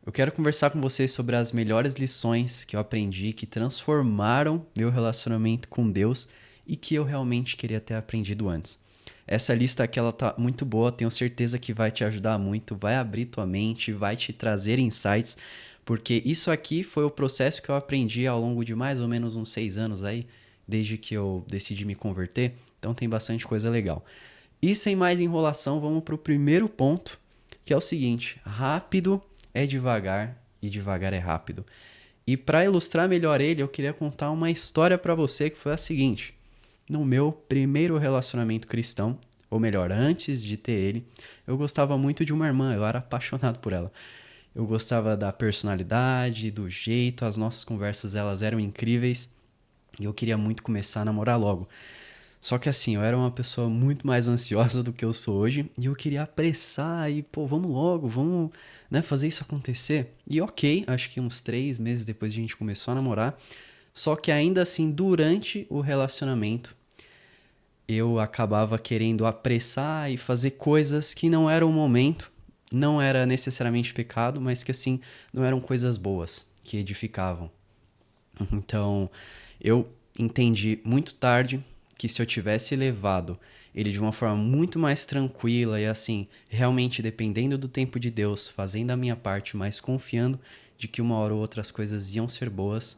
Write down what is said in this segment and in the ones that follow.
Eu quero conversar com vocês sobre as melhores lições que eu aprendi, que transformaram meu relacionamento com Deus e que eu realmente queria ter aprendido antes. Essa lista aqui ela tá muito boa, tenho certeza que vai te ajudar muito, vai abrir tua mente, vai te trazer insights, porque isso aqui foi o processo que eu aprendi ao longo de mais ou menos uns 6 anos aí, desde que eu decidi me converter, então tem bastante coisa legal. E sem mais enrolação, vamos para o primeiro ponto, que é o seguinte: rápido é devagar e devagar é rápido. E para ilustrar melhor ele, eu queria contar uma história para você que foi a seguinte: no meu primeiro relacionamento cristão, ou melhor, antes de ter ele, eu gostava muito de uma irmã, eu era apaixonado por ela. Eu gostava da personalidade, do jeito, as nossas conversas elas eram incríveis e eu queria muito começar a namorar logo. Só que assim, eu era uma pessoa muito mais ansiosa do que eu sou hoje e eu queria apressar e, pô, vamos logo, vamos, né, fazer isso acontecer. E ok, acho que uns 3 meses depois a gente começou a namorar. Só que ainda assim, durante o relacionamento, eu acabava querendo apressar e fazer coisas que não eram o momento, não era necessariamente pecado, mas que assim, não eram coisas boas, que edificavam. Então, eu entendi muito tarde que se eu tivesse levado ele de uma forma muito mais tranquila e assim, realmente dependendo do tempo de Deus, fazendo a minha parte, mas confiando de que uma hora ou outra as coisas iam ser boas,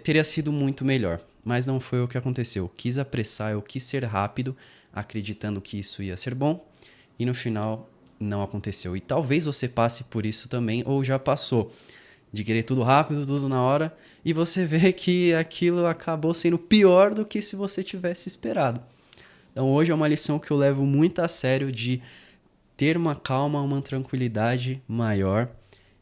teria sido muito melhor. Mas não foi o que aconteceu. Eu quis apressar, eu quis ser rápido, acreditando que isso ia ser bom, e no final não aconteceu. E talvez você passe por isso também, ou já passou de querer tudo rápido, tudo na hora, e você vê que aquilo acabou sendo pior do que se você tivesse esperado. Então hoje é uma lição que eu levo muito a sério de ter uma calma, uma tranquilidade maior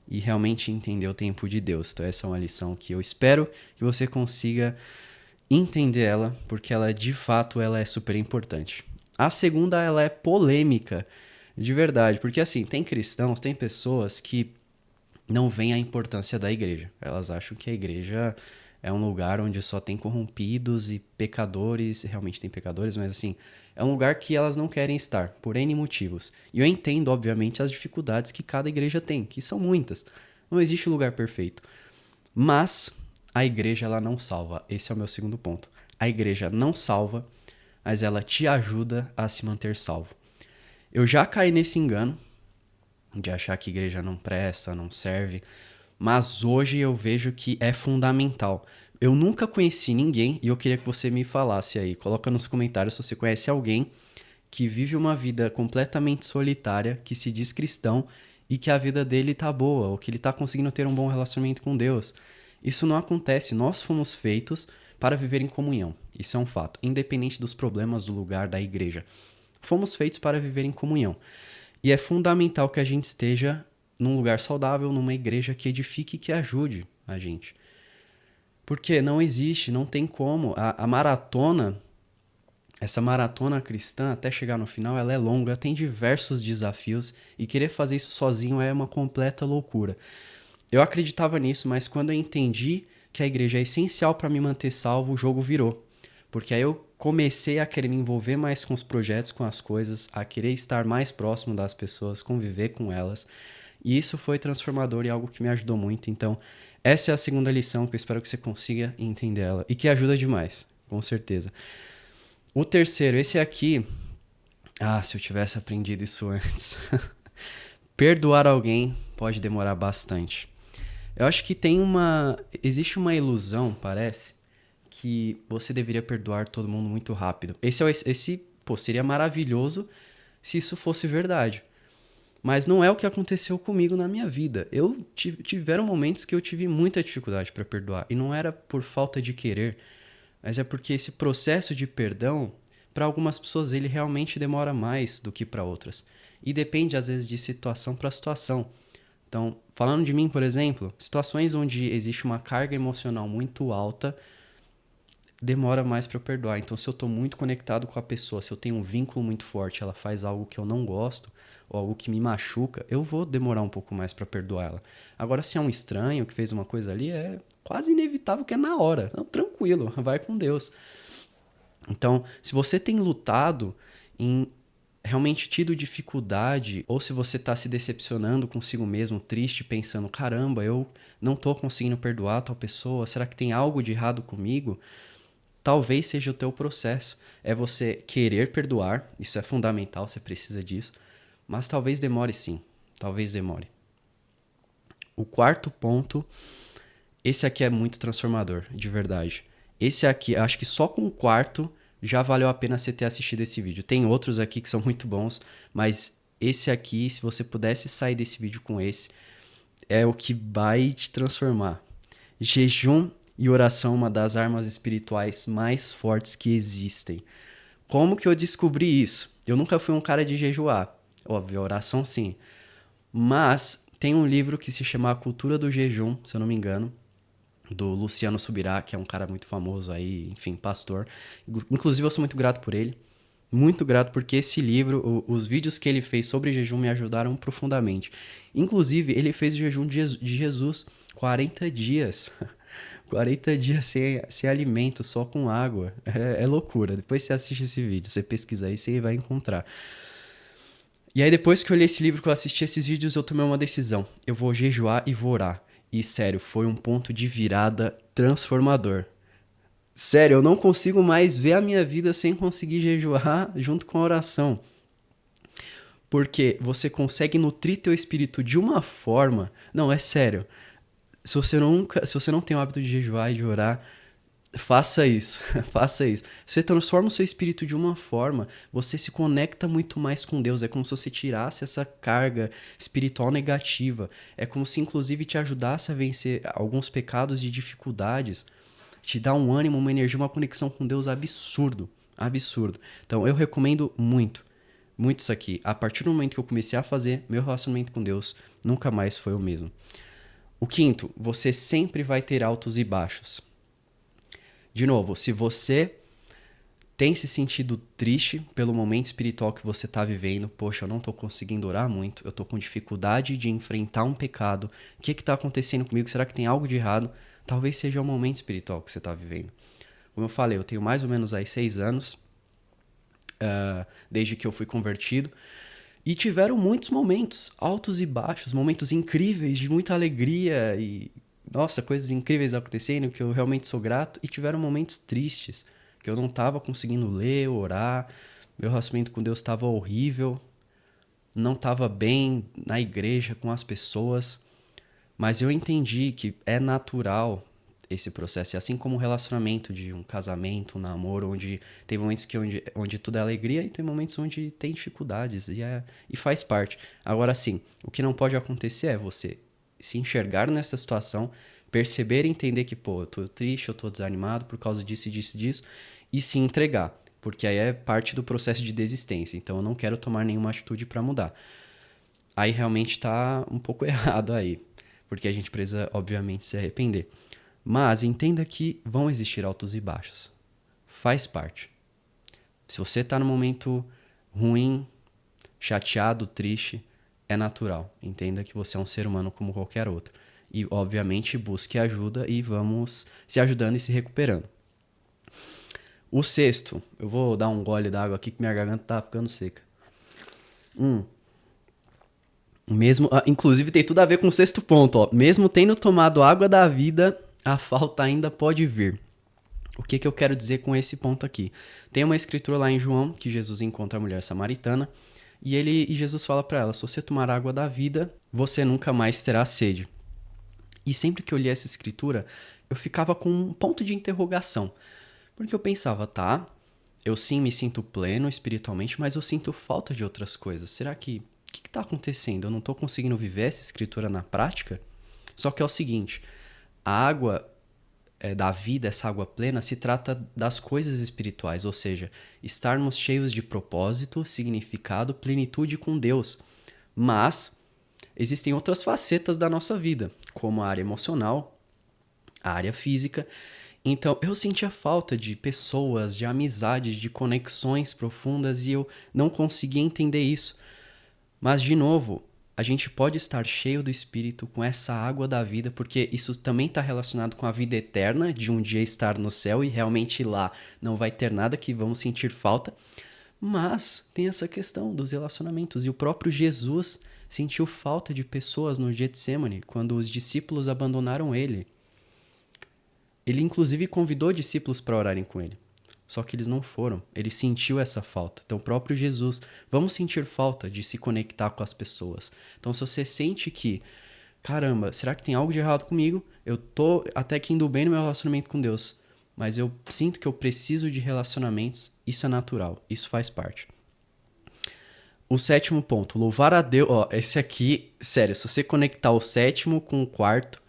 e realmente entender o tempo de Deus. Então essa é uma lição que eu espero que você consiga entender ela, porque ela de fato ela é super importante. A segunda ela é polêmica, de verdade, porque assim, tem cristãos, tem pessoas que não veem a importância da igreja. Elas acham que a igreja é um lugar onde só tem corrompidos e pecadores, realmente tem pecadores, mas assim, é um lugar que elas não querem estar, por N motivos. E eu entendo, obviamente, as dificuldades que cada igreja tem, que são muitas. Não existe lugar perfeito. Mas a igreja ela não salva. Esse é o meu segundo ponto. A igreja não salva, mas ela te ajuda a se manter salvo. Eu já caí nesse engano de achar que igreja não presta, não serve, mas hoje eu vejo que é fundamental. Eu nunca conheci ninguém e eu queria que você me falasse aí. Coloca nos comentários se você conhece alguém que vive uma vida completamente solitária, que se diz cristão e que a vida dele tá boa, ou que ele tá conseguindo ter um bom relacionamento com Deus. Isso não acontece. Nós fomos feitos para viver em comunhão. Isso é um fato, independente dos problemas do lugar da igreja. Fomos feitos para viver em comunhão. E é fundamental que a gente esteja num lugar saudável, numa igreja que edifique e que ajude a gente. Porque não existe, não tem como. A maratona, essa maratona cristã, até chegar no final, ela é longa, tem diversos desafios e querer fazer isso sozinho é uma completa loucura. Eu acreditava nisso, mas quando eu entendi que a igreja é essencial para me manter salvo, o jogo virou. Porque aí eu comecei a querer me envolver mais com os projetos, com as coisas, a querer estar mais próximo das pessoas, conviver com elas. E isso foi transformador e algo que me ajudou muito. Então, essa é a segunda lição que eu espero que você consiga entender ela e que ajuda demais, com certeza. O terceiro, esse aqui, se eu tivesse aprendido isso antes. Perdoar alguém pode demorar bastante. Eu acho que existe uma ilusão, parece, que você deveria perdoar todo mundo muito rápido. Pô, seria maravilhoso se isso fosse verdade. Mas não é o que aconteceu comigo na minha vida. Tiveram momentos que eu tive muita dificuldade para perdoar. E não era por falta de querer, mas é porque esse processo de perdão, para algumas pessoas, ele realmente demora mais do que para outras. E depende, às vezes, de situação para situação. Então, falando de mim, por exemplo, situações onde existe uma carga emocional muito alta, demora mais para eu perdoar. Então, se eu tô muito conectado com a pessoa, se eu tenho um vínculo muito forte, ela faz algo que eu não gosto, ou algo que me machuca, eu vou demorar um pouco mais para perdoar ela. Agora, se é um estranho que fez uma coisa ali, é quase inevitável que é na hora. Não, tranquilo, vai com Deus. Então, se você tem lutado em realmente tido dificuldade, ou se você está se decepcionando consigo mesmo, triste, pensando, caramba, eu não estou conseguindo perdoar tal pessoa, será que tem algo de errado comigo? Talvez seja o teu processo. É você querer perdoar, isso é fundamental, você precisa disso, mas talvez demore sim, talvez demore. O quarto ponto, esse aqui é muito transformador, de verdade. Esse aqui, acho que só com o quarto já valeu a pena você ter assistido esse vídeo. Tem outros aqui que são muito bons, mas esse aqui, se você pudesse sair desse vídeo com esse, é o que vai te transformar. Jejum e oração, uma das armas espirituais mais fortes que existem. Como que eu descobri isso? Eu nunca fui um cara de jejuar. Óbvio, a oração sim. Mas tem um livro que se chama A Cultura do Jejum, se eu não me engano, do Luciano Subirá, que é um cara muito famoso aí, enfim, pastor. Inclusive, eu sou muito grato por ele. Muito grato porque esse livro, os vídeos que ele fez sobre jejum me ajudaram profundamente. Inclusive, ele fez o jejum de Jesus 40 dias. 40 dias sem alimento, só com água. É loucura. Depois você assiste esse vídeo, você pesquisa aí, você vai encontrar. E aí, depois que eu li esse livro, que eu assisti esses vídeos, eu tomei uma decisão. Eu vou jejuar e vou orar. E, sério, foi um ponto de virada transformador. Sério, eu não consigo mais ver a minha vida sem conseguir jejuar junto com a oração. Porque você consegue nutrir teu espírito de uma forma... Não, é sério. Se você não tem o hábito de jejuar e de orar, faça isso. Faça isso. Você transforma o seu espírito de uma forma, você se conecta muito mais com Deus. É como se você tirasse essa carga espiritual negativa. É como se, inclusive, te ajudasse a vencer alguns pecados e dificuldades. Te dá um ânimo, uma energia, uma conexão com Deus absurdo. Absurdo. Então, eu recomendo muito. Muito isso aqui. A partir do momento que eu comecei a fazer, meu relacionamento com Deus nunca mais foi o mesmo. O quinto, você sempre vai ter altos e baixos. De novo, se você tem se sentido triste pelo momento espiritual que você está vivendo, poxa, eu não estou conseguindo orar muito, eu estou com dificuldade de enfrentar um pecado, o que está acontecendo comigo? Será que tem algo de errado? Talvez seja o momento espiritual que você está vivendo. Como eu falei, eu tenho mais ou menos aí 6 anos, desde que eu fui convertido, e tiveram muitos momentos altos e baixos, momentos incríveis, de muita alegria e, nossa, coisas incríveis acontecendo, que eu realmente sou grato, e tiveram momentos tristes, que eu não estava conseguindo ler, orar, meu relacionamento com Deus estava horrível, não estava bem na igreja, com as pessoas, mas eu entendi que é natural esse processo, e assim como o relacionamento de um casamento, um namoro, onde tem momentos onde tudo é alegria e tem momentos onde tem dificuldades, e faz parte. Agora sim, o que não pode acontecer é você se enxergar nessa situação, perceber e entender que, pô, eu tô triste, eu tô desanimado por causa disso, disso, disso, e se entregar, porque aí é parte do processo de desistência, então eu não quero tomar nenhuma atitude para mudar. Aí realmente tá um pouco errado aí, porque a gente precisa, obviamente, se arrepender. Mas entenda que vão existir altos e baixos. Faz parte. Se você está num momento ruim, chateado, triste, é natural. Entenda que você é um ser humano como qualquer outro. E, obviamente, busque ajuda e vamos se ajudando e se recuperando. O sexto, eu vou dar um gole d'água aqui que minha garganta tá ficando seca. Inclusive tem tudo a ver com o sexto ponto, ó. Mesmo tendo tomado água da vida, a falta ainda pode vir. O que eu quero dizer com esse ponto aqui? Tem uma escritura lá em João, que Jesus encontra a mulher samaritana, e Jesus fala para ela, se você tomar água da vida, você nunca mais terá sede. E sempre que eu li essa escritura, eu ficava com um ponto de interrogação. Porque eu pensava, tá, eu sim me sinto pleno espiritualmente, mas eu sinto falta de outras coisas. Será que... O que está acontecendo? Eu não estou conseguindo viver essa escritura na prática? Só que é o seguinte, a água da vida, essa água plena, se trata das coisas espirituais, ou seja, estarmos cheios de propósito, significado, plenitude com Deus. Mas existem outras facetas da nossa vida, como a área emocional, a área física. Então, eu sentia falta de pessoas, de amizades, de conexões profundas e eu não conseguia entender isso. Mas, de novo, a gente pode estar cheio do Espírito com essa água da vida, porque isso também está relacionado com a vida eterna, de um dia estar no céu e realmente lá não vai ter nada que vamos sentir falta. Mas tem essa questão dos relacionamentos. E o próprio Jesus sentiu falta de pessoas no Getsemane, quando os discípulos abandonaram ele. Ele, inclusive, convidou discípulos para orarem com ele. Só que eles não foram. Ele sentiu essa falta. Então, o próprio Jesus, vamos sentir falta de se conectar com as pessoas. Então, se você sente que, caramba, será que tem algo de errado comigo? Eu tô até que indo bem no meu relacionamento com Deus, mas eu sinto que eu preciso de relacionamentos. Isso é natural. Isso faz parte. O sétimo ponto, louvar a Deus. Ó, esse aqui, sério, se você conectar o sétimo com o quarto,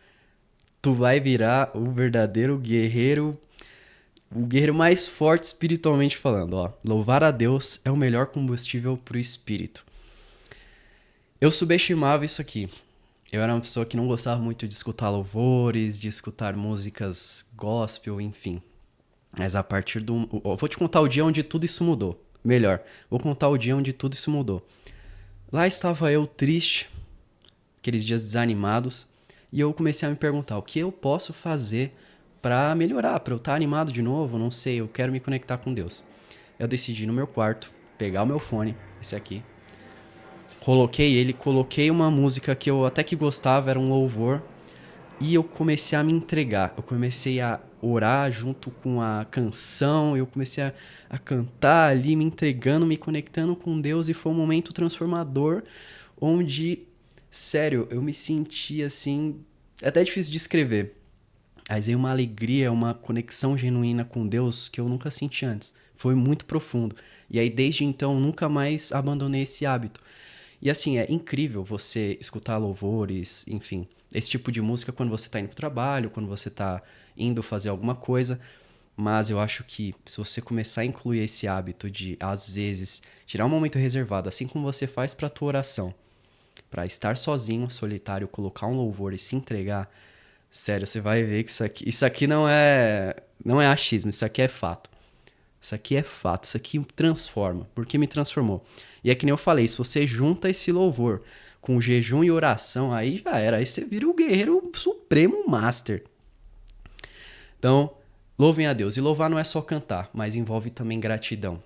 tu vai virar o guerreiro mais forte espiritualmente falando, ó. Louvar a Deus é o melhor combustível pro espírito. Eu subestimava isso aqui. Eu era uma pessoa que não gostava muito de escutar louvores, de escutar músicas gospel, enfim. Mas a partir do... Eu vou te contar o dia onde tudo isso mudou. Melhor, vou contar o dia onde tudo isso mudou. Lá estava eu triste, aqueles dias desanimados, e eu comecei a me perguntar o que eu posso fazer para melhorar, para eu estar animado de novo, não sei, eu quero me conectar com Deus. Eu decidi no meu quarto pegar o meu fone, esse aqui, coloquei uma música que eu até que gostava, era um louvor, e eu comecei a me entregar, eu comecei a orar junto com a canção, eu comecei a cantar ali, me entregando, me conectando com Deus, e foi um momento transformador, onde, sério, eu me senti assim, é até difícil de escrever, mas veio uma alegria, uma conexão genuína com Deus que eu nunca senti antes. Foi muito profundo. E aí, desde então, nunca mais abandonei esse hábito. E assim, é incrível você escutar louvores, enfim, esse tipo de música quando você tá indo pro trabalho, quando você tá indo fazer alguma coisa. Mas eu acho que se você começar a incluir esse hábito de, às vezes, tirar um momento reservado, assim como você faz pra tua oração, pra estar sozinho, solitário, colocar um louvor e se entregar, sério, você vai ver que isso aqui não é achismo, isso aqui é fato. Isso aqui é fato, isso aqui transforma, porque me transformou. E é que nem eu falei, se você junta esse louvor com jejum e oração, aí já era, aí você vira o guerreiro supremo master. Então, louvem a Deus. E louvar não é só cantar, mas envolve também gratidão.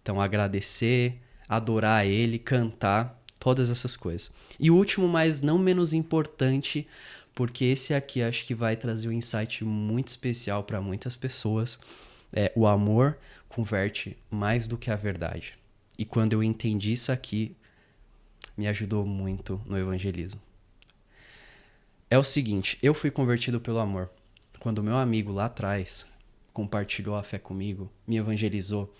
Então, agradecer, adorar a Ele, cantar, todas essas coisas. E o último, mas não menos importante, porque esse aqui acho que vai trazer um insight muito especial para muitas pessoas, é o amor converte mais do que a verdade. E quando eu entendi isso aqui, me ajudou muito no evangelismo. É o seguinte, eu fui convertido pelo amor. Quando meu amigo lá atrás compartilhou a fé comigo, me evangelizou,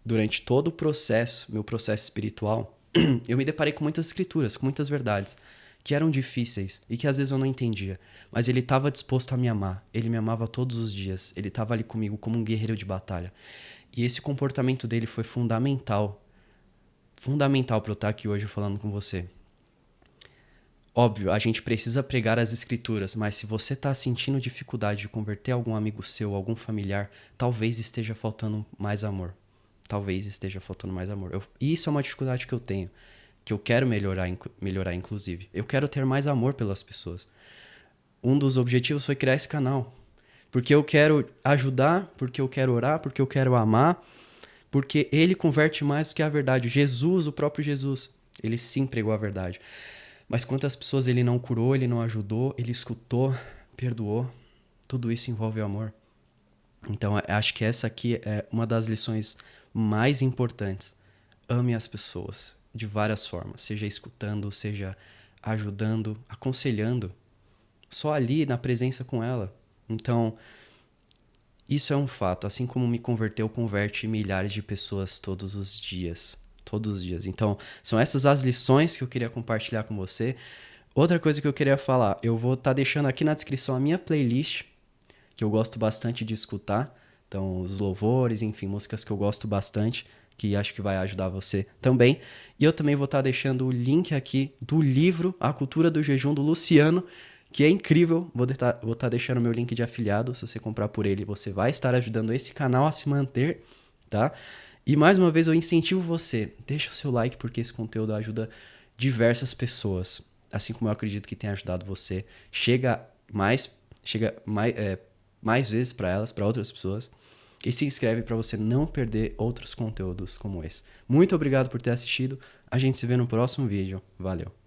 durante todo o processo, meu processo espiritual, eu me deparei com muitas escrituras, com muitas verdades, que eram difíceis e que às vezes eu não entendia. Mas ele estava disposto a me amar. Ele me amava todos os dias. Ele estava ali comigo como um guerreiro de batalha. E esse comportamento dele foi fundamental. Fundamental para eu estar aqui hoje falando com você. Óbvio, a gente precisa pregar as escrituras, mas se você está sentindo dificuldade de converter algum amigo seu, algum familiar, talvez esteja faltando mais amor. Talvez esteja faltando mais amor. E isso é uma dificuldade que eu tenho, que eu quero melhorar inclusive. Eu quero ter mais amor pelas pessoas. Um dos objetivos foi criar esse canal. Porque eu quero ajudar, porque eu quero orar, porque eu quero amar, porque ele converte mais do que a verdade. Jesus, o próprio Jesus, ele sim pregou a verdade. Mas quantas pessoas ele não curou, ele não ajudou, ele escutou, perdoou. Tudo isso envolve o amor. Então, acho que essa aqui é uma das lições mais importantes. Ame as pessoas de várias formas, seja escutando, seja ajudando, aconselhando, só ali na presença com ela. Então, isso é um fato. Assim como me converteu, converte milhares de pessoas todos os dias. Todos os dias. Então, são essas as lições que eu queria compartilhar com você. Outra coisa que eu queria falar, eu vou estar deixando aqui na descrição a minha playlist, que eu gosto bastante de escutar. Então, os louvores, enfim, músicas que eu gosto bastante, que acho que vai ajudar você também. E eu também vou estar deixando o link aqui do livro A Cultura do Jejum, do Luciano, que é incrível. Vou estar deixando o meu link de afiliado. Se você comprar por ele, você vai estar ajudando esse canal a se manter, tá? E mais uma vez eu incentivo você, deixa o seu like, porque esse conteúdo ajuda diversas pessoas. Assim como eu acredito que tem ajudado você. Chega mais vezes para elas, para outras pessoas. e se inscreve para você não perder outros conteúdos como esse. Muito obrigado por ter assistido. A gente se vê no próximo vídeo. Valeu!